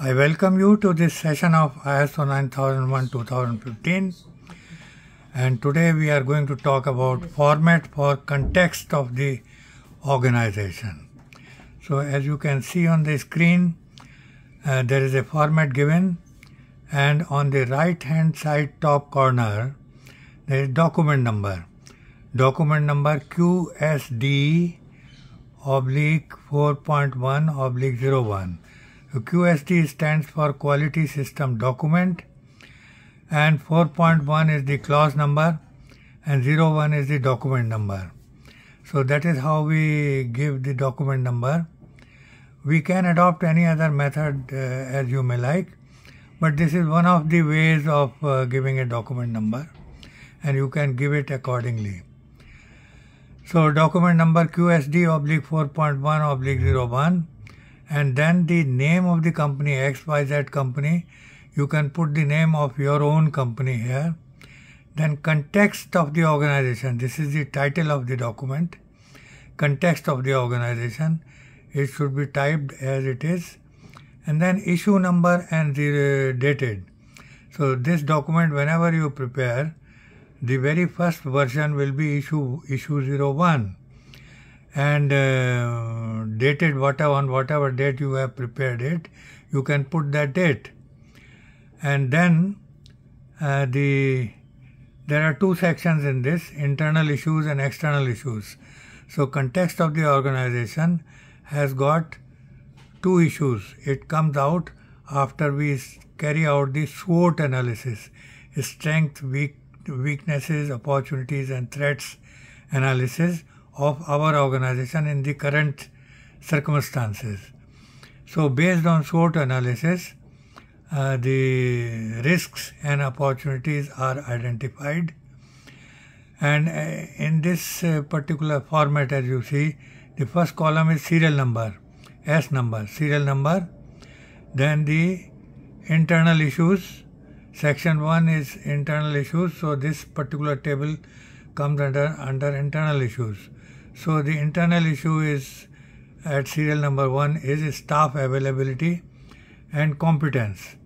I welcome you to this session of ISO 9001-2015, and today we are going to talk about format for context of the organization. So as you can see on the screen, there is a format given, and on the right hand side top corner there is document number QSD/4.1/01. QSD stands for Quality System Document, and 4.1 is the clause number and 01 is the document number. So that is how we give the document number. We can adopt any other method as you may like, but this is one of the ways of giving a document number, and you can give it accordingly. So document number QSD/4.1/01, and then the name of the company, XYZ company. You can put the name of your own company here. Then context of the organization. This is the title of the document. Context of the organization. It should be typed as it is. And then issue number and dated. So this document, whenever you prepare, the very first version will be issue 01. And dated on whatever date you have prepared it, you can put that date. And then there are two sections in this: internal issues and external issues. So context of the organization has got two issues. It comes out after we carry out the SWOT analysis: strength, weaknesses, opportunities and threats analysis of our organization in the current circumstances. So based on SWOT analysis, the risks and opportunities are identified, and in this particular format, as you see, the first column is serial number, S number, serial number. Then the internal issues, section 1 is internal issues, so this particular table comes under internal issues. So the internal issue is at serial number 1 is staff availability and competence.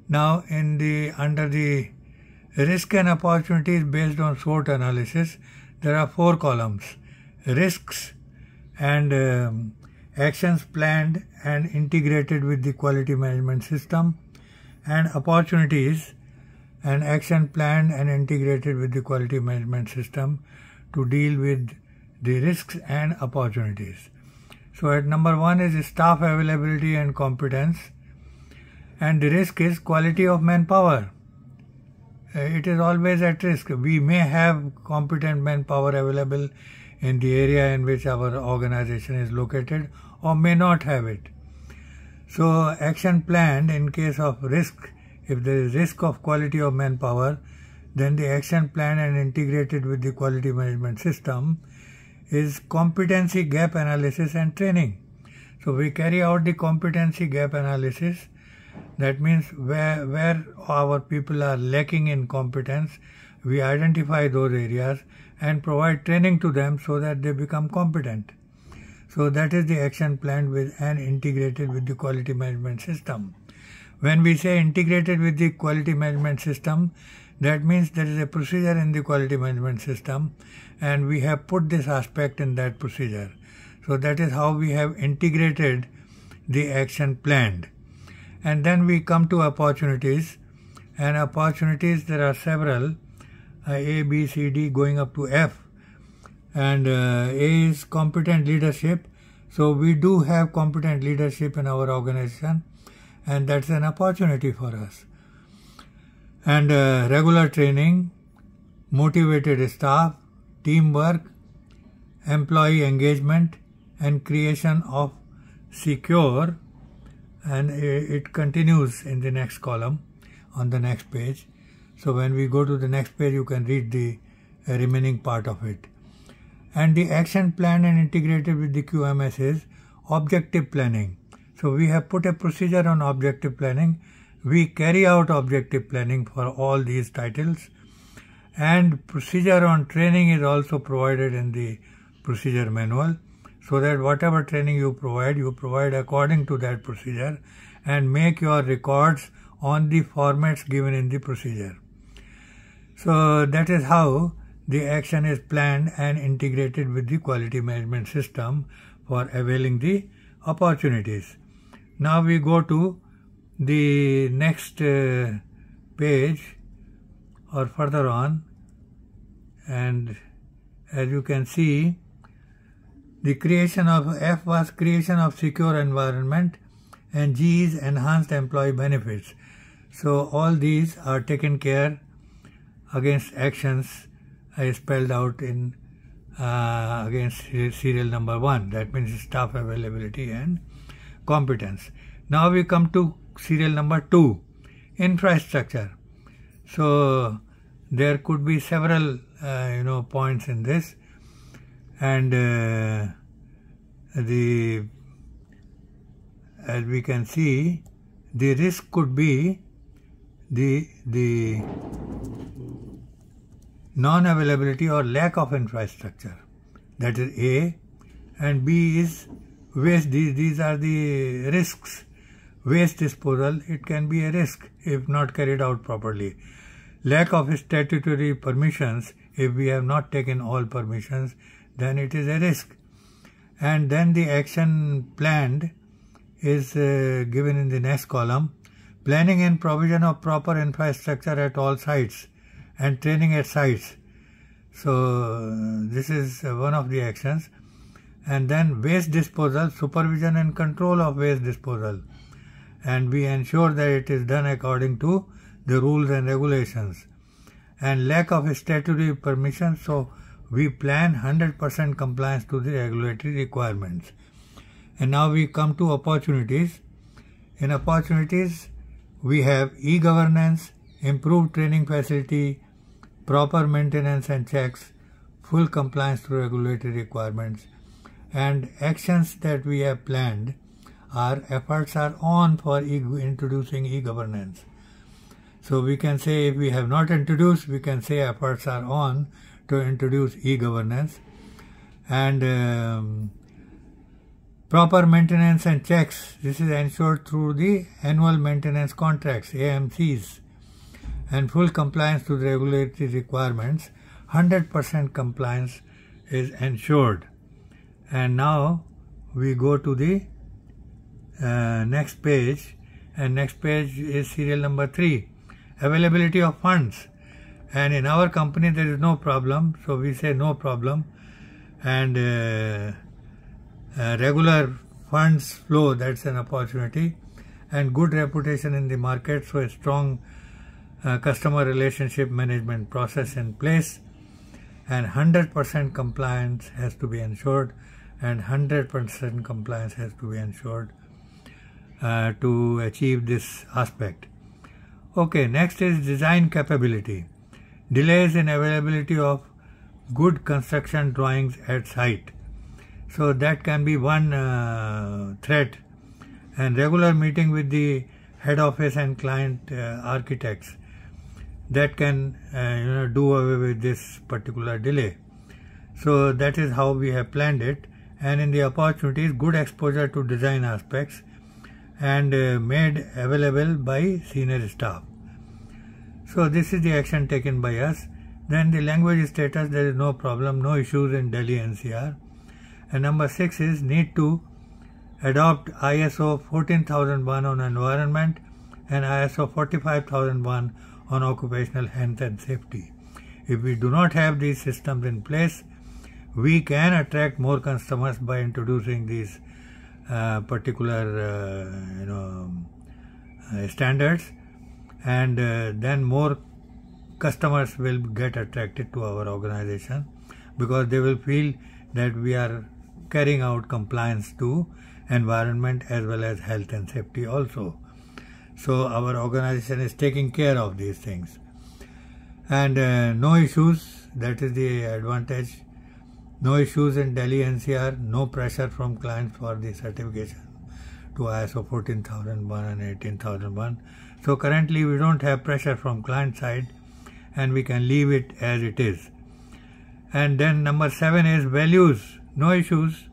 Now under the risk and opportunities based on SWOT analysis, there are 4 columns: risks and actions planned and integrated with the quality management system, and opportunities and action planned and integrated with the quality management system to deal with the risks and opportunities. So at number 1 is staff availability and competence, and the risk is quality of manpower. It is always at risk. We may have competent manpower available in the area in which our organization is located, or may not have it. So action planned, in case of risk, if there is risk of quality of manpower, then the action plan and integrated with the quality management system is competency gap analysis and training. So we carry out the competency gap analysis. That means where our people are lacking in competence, we identify those areas and provide training to them so that they become competent. So that is the action planned with and integrated with the quality management system. When we say integrated with the quality management system, that means there is a procedure in the quality management system, and we have put this aspect in that procedure. So that is how we have integrated the action planned. And then we come to opportunities, and opportunities there are several, A, B, C, D going up to F. And A is competent leadership. So we do have competent leadership in our organization, and that's an opportunity for us. And regular training, motivated staff, teamwork, employee engagement, and creation of secure, and it continues in the next column on the next page. So when we go to the next page, you can read the remaining part of it. And the action plan and integrated with the QMS is objective planning. So we have put a procedure on objective planning. We carry out objective planning for all these titles, and procedure on training is also provided in the procedure manual. so that whatever training you provide according to that procedure, and make your records on the formats given in the procedure. So that is how the action is planned and integrated with the quality management system for availing the opportunities. Now we go to the next page or further on, and as you can see, the creation of F was creation of secure environment, and G is enhanced employee benefits. So all these are taken care against actions I spelled out in against serial number 1. That means staff availability and competence. Now we come to serial number 2, infrastructure. So there could be several points in this, and as we can see, the risk could be the non-availability or lack of infrastructure. That is A, and B is waste. These are the risks. Waste disposal, it can be a risk if not carried out properly. Lack of statutory permissions, if we have not taken all permissions, then it is a risk. And then the action planned is given in the next column. Planning and provision of proper infrastructure at all sites and training at sites. So this is one of the actions. And then waste disposal, supervision and control of waste disposal. And we ensure that it is done according to the rules and regulations. And lack of statutory permission, so we plan 100% compliance to the regulatory requirements. And now we come to opportunities. In opportunities, we have e-governance, improved training facility, proper maintenance and checks, full compliance to regulatory requirements, and actions that we have planned. Our efforts are on for introducing e-governance. So we can say, if we have not introduced, we can say efforts are on to introduce e-governance. And proper maintenance and checks, this is ensured through the annual maintenance contracts, AMCs, and full compliance to the regulatory requirements. 100% compliance is ensured. And now we go to the next page, and next page is serial number 3, availability of funds. And in our company there is no problem, so we say no problem. And regular funds flow, that's an opportunity. And good reputation in the market, so a strong customer relationship management process in place. And 100% compliance has to be ensured, and 100% compliance has to be ensured to achieve this aspect. Okay, next is design capability. Delays in availability of good construction drawings at site. So that can be one threat. And regular meeting with the head office and client architects, that can do away with this particular delay. So that is how we have planned it. And in the opportunities, good exposure to design aspects and made available by senior staff. So this is the action taken by us. Then the language status, there is no problem, no issues in Delhi NCR. And number 6 is need to adopt ISO 14001 on environment and ISO 45001 on occupational health and safety. If we do not have these systems in place, we can attract more customers by introducing these particular standards, and then more customers will get attracted to our organization, because they will feel that we are carrying out compliance to environment as well as health and safety also. So our organization is taking care of these things. And no issues, that is the advantage. No issues in Delhi NCR, no pressure from clients for the certification to ISO 14001 and 18001. So currently we don't have pressure from client side, and we can leave it as it is. And then number 7 is values, no issues.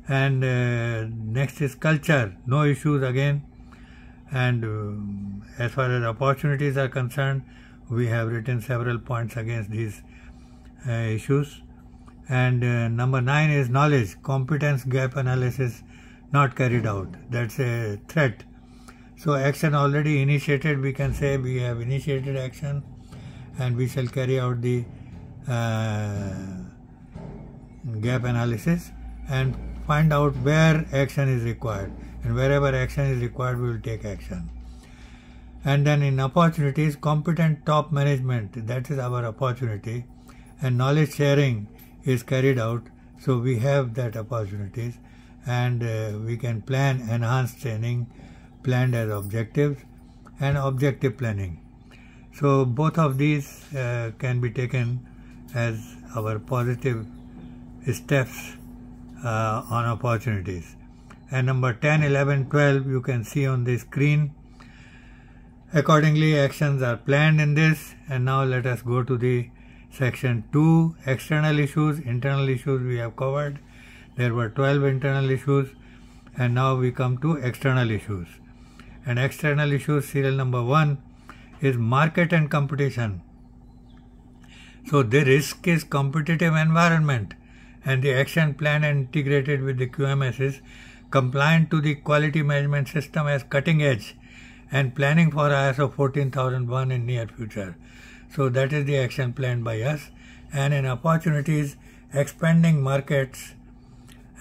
And next is culture, no issues again. And as far as opportunities are concerned, we have written several points against these issues. And number 9 is knowledge, competence gap analysis not carried out. That's a threat. So action already initiated, we can say we have initiated action and we shall carry out the gap analysis and find out where action is required. And wherever action is required, we will take action. And then in opportunities, competent top management, that is our opportunity, and knowledge sharing is carried out. So we have that opportunities, and we can plan enhanced training, planned as objectives, and objective planning. So both of these can be taken as our positive steps on opportunities. And number 10, 11, 12 you can see on the screen. Accordingly, actions are planned in this. And now let us go to the section 2, external issues. Internal issues we have covered. There were 12 internal issues, and now we come to external issues. And external issues, serial number 1 is market and competition. So the risk is competitive environment, and the action plan integrated with the QMS is compliant to the quality management system as cutting edge and planning for ISO 14001 in near future. So that is the action planned by us. And in opportunities, expanding markets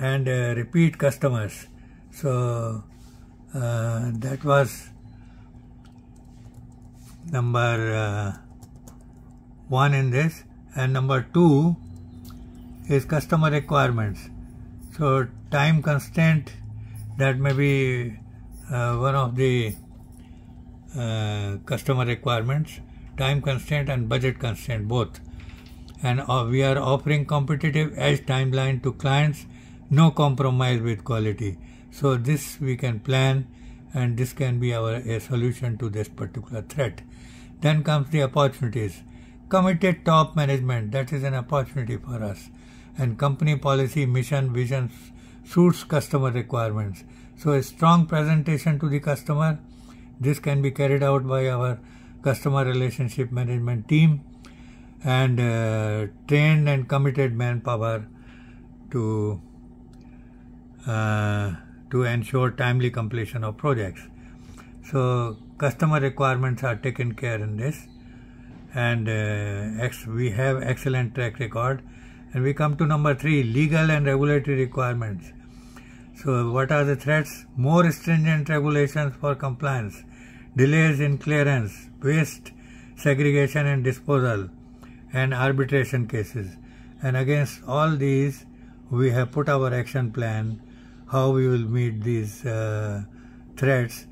and repeat customers. So that was number 1 in this. And number 2 is customer requirements. So time constraint, that may be one of the customer requirements, time constraint and budget constraint both. And we are offering competitive edge timeline to clients, no compromise with quality. So this we can plan, and this can be a solution to this particular threat. Then comes the opportunities. Committed top management, that is an opportunity for us. And company policy, mission, vision suits customer requirements. So a strong presentation to the customer, this can be carried out by our customer relationship management team, and trained and committed manpower to ensure timely completion of projects. So customer requirements are taken care in this, and we have excellent track record. And we come to number 3, legal and regulatory requirements. So what are the threats? More stringent regulations for compliance, delays in clearance, waste segregation and disposal, and arbitration cases. And against all these, we have put our action plan, how we will meet these threats,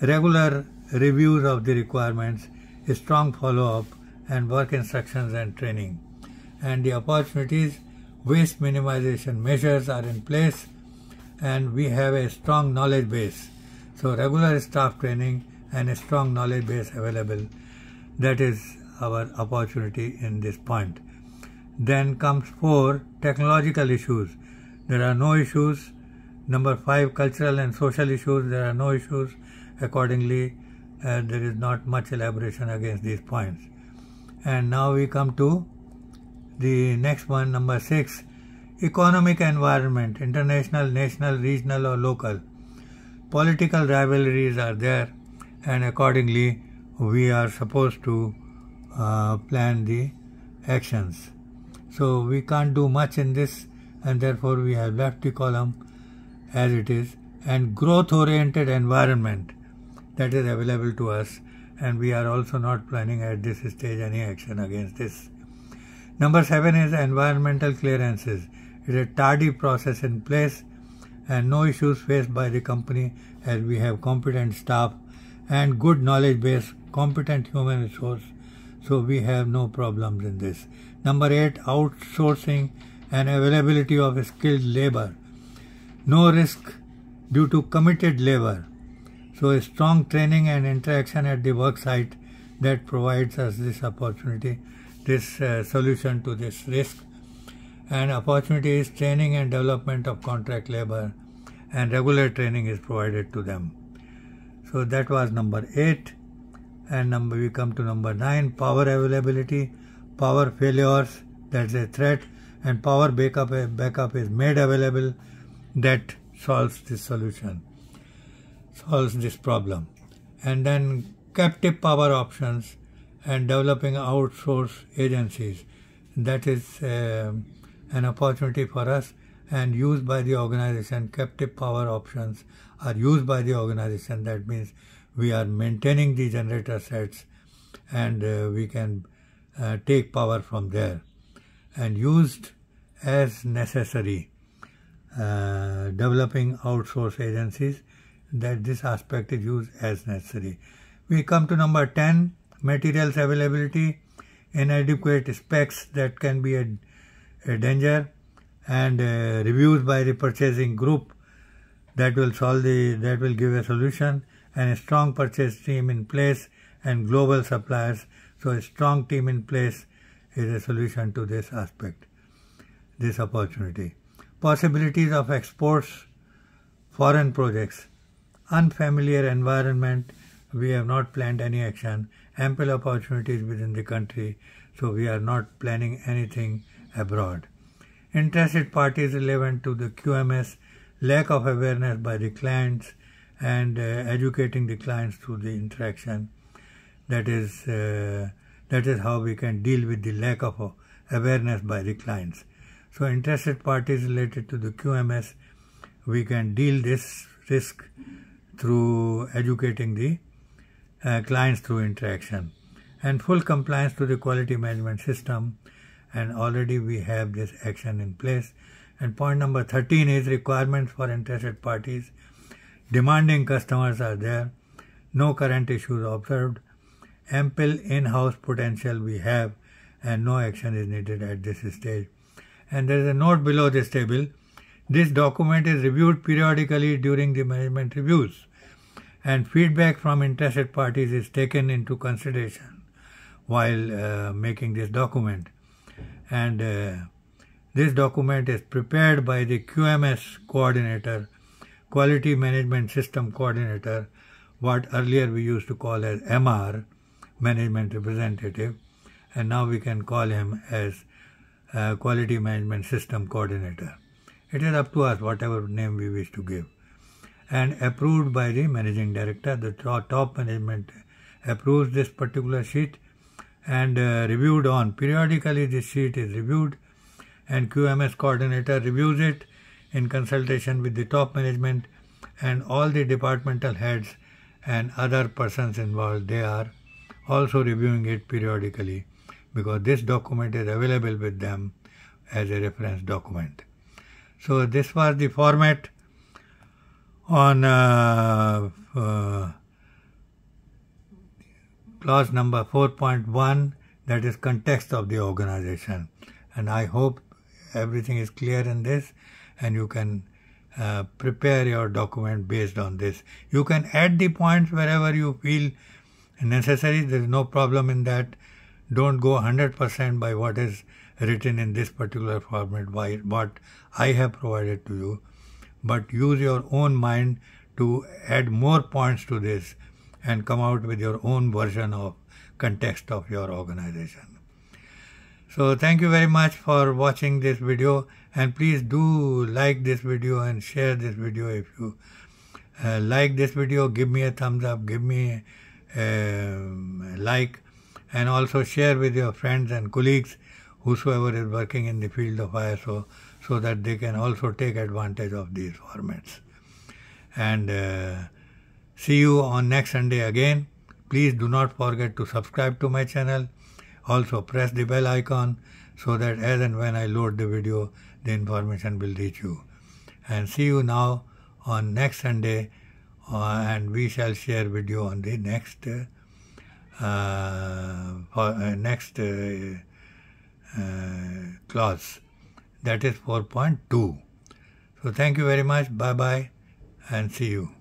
regular reviews of the requirements, strong follow-up, and work instructions and training. And the opportunities, waste minimization measures are in place, and we have a strong knowledge base. So regular staff training and a strong knowledge base available. That is our opportunity in this point. Then comes 4, technological issues. There are no issues. Number 5, cultural and social issues. There are no issues. Accordingly, there is not much elaboration against these points. And now we come to the next one, number 6, economic environment, international, national, regional or local. Political rivalries are there, and accordingly we are supposed to plan the actions. So we can't do much in this, and therefore we have left the column as it is. And growth oriented environment, that is available to us, and we are also not planning at this stage any action against this. Number 7 is environmental clearances. It is a tardy process in place, and no issues faced by the company, as we have competent staff and good knowledge base, competent human resource. So we have no problems in this. Number 8, outsourcing and availability of skilled labor. No risk due to committed labor. So a strong training and interaction at the work site, that provides us this opportunity, this solution to this risk. And opportunity is training and development of contract labor, and regular training is provided to them. So that was number 8. And we come to number 9, power availability. Power failures, that's a threat, and power backup is made available, that solves this problem. And then captive power options and developing outsource agencies, that is an opportunity for us and used by the organization. Captive power options are used by the organization. That means we are maintaining the generator sets, and we can take power from there. And used as necessary, developing outsource agencies, that this aspect is used as necessary. We come to number 10, materials availability. Inadequate specs, that can be a danger, and reviews by the purchasing group, that will give a solution. And a strong purchase team in place and global suppliers. So a strong team in place is a solution to this aspect, this opportunity. Possibilities of exports, foreign projects. Unfamiliar environment, we have not planned any action. Ample opportunities within the country, so we are not planning anything abroad. Interested parties relevant to the QMS, lack of awareness by the clients, and educating the clients through the interaction. That is how we can deal with the lack of awareness by the clients. So interested parties related to the QMS, we can deal this risk through educating the clients through interaction. And full compliance to the quality management system, and already we have this action in place. And point number 13 is requirements for interested parties. Demanding customers are there, no current issues observed, ample in-house potential we have, and no action is needed at this stage. And there is a note below this table. This document is reviewed periodically during the management reviews, and feedback from interested parties is taken into consideration while making this document. And this document is prepared by the QMS coordinator, Quality Management System Coordinator, what earlier we used to call as MR, Management Representative, and now we can call him as Quality Management System Coordinator. It is up to us whatever name we wish to give. And approved by the Managing Director. The top management approves this particular sheet, and reviewed on. Periodically this sheet is reviewed, and QMS coordinator reviews it in consultation with the top management, and all the departmental heads and other persons involved, they are also reviewing it periodically, because this document is available with them as a reference document. So this was the format on clause number 4.1, that is context of the organization. And I hope everything is clear in this, and you can prepare your document based on this. You can add the points wherever you feel necessary. There is no problem in that. Don't go 100% by what is written in this particular format, what I have provided to you, but use your own mind to add more points to this and come out with your own version of context of your organization. So thank you very much for watching this video, and please do like this video and share this video. If you like this video, give me a thumbs up, give me a like, and also share with your friends and colleagues, whosoever is working in the field of ISO, so that they can also take advantage of these formats. And see you on next Sunday again. Please do not forget to subscribe to my channel. Also press the bell icon so that as and when I load the video, the information will reach you. And see you now on next Sunday, and we shall share video on the next clause, that is 4.2. So thank you very much. Bye bye, and see you.